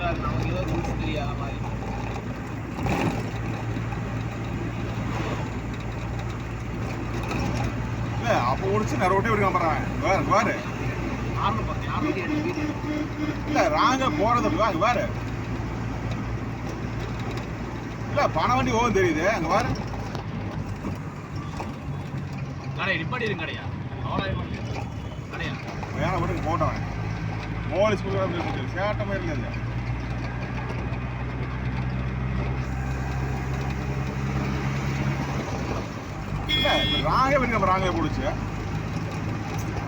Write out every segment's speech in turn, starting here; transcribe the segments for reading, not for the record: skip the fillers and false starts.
போறாரு, நமக்கு ஏதோ ரூல்ஸ் தெரியாத மாதிரி. இல்ல அப்போ ஒடிச்சு நான் ரோட்டே விடுக்க போறேன். வேற வேற ஆர்னு பார்த்தேன், ஆர்னு இல்ல ராங்க போறது அங்க வேற இல்ல பண வண்டி ஓவும் தெரியுது அங்க வேற கடை நிப்பாடி இருக்கு கடையா கடையா வேற விடுங்க போட்டவன் போலீஸ் சேட்ட மாதிரி இல்லை இல்ல ராங்கே விடுங்க ராங்கே பிடிச்சு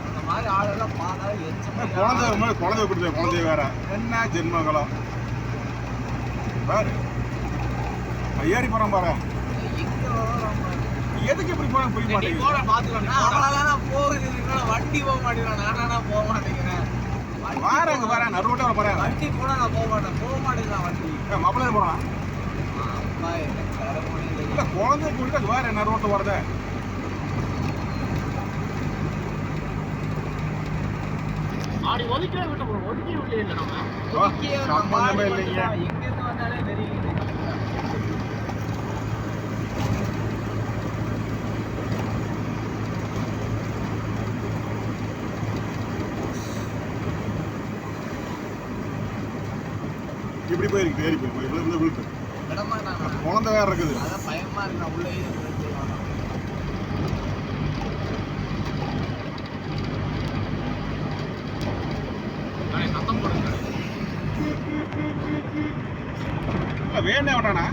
அந்த மாதிரி ஆளெல்லாம் பார்த்தா குழந்தை கொடுத்து குழந்தைய வேற என்ன ஜென்மங்களம் வேற ஐயாரி போறான் பாரு எதுக்கு இப்படி போன புரிய மாட்டேங்குது போகுது வண்டி போக மாட்டேங்கிறேன் நானா போக மாட்டேங்கிறேன் வாரங்க வரேன் நடுவோட்ட போறேன் வண்டி போனா நான் போக மாட்டேங்கிறேன் வண்டி மாப்பிள்ளை போறான் இல்ல குழந்தை கூட்டிட்டு அது வேற நடுவோட்ட வரத ஆடி ஒதுக்கவே விட்டு போறோம் ஒதுக்கி விடல இல்ல நம்ம சம்பந்தமே இல்லைங்க எங்க இருந்து வந்தாலே தெரியல இப்படி போயிருக்கு ஏறி போய் இதுல இருந்து விழுத்து குழந்தை வேற இருக்குது அதான் பயமா இருக்கு உள்ளே சத்தம் போடுங்க வேணே விட்டானா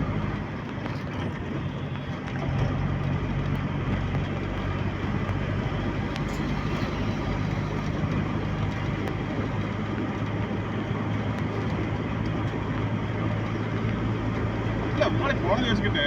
இல்ல முன்னாடி குழந்தை வச்சுக்கிட்டு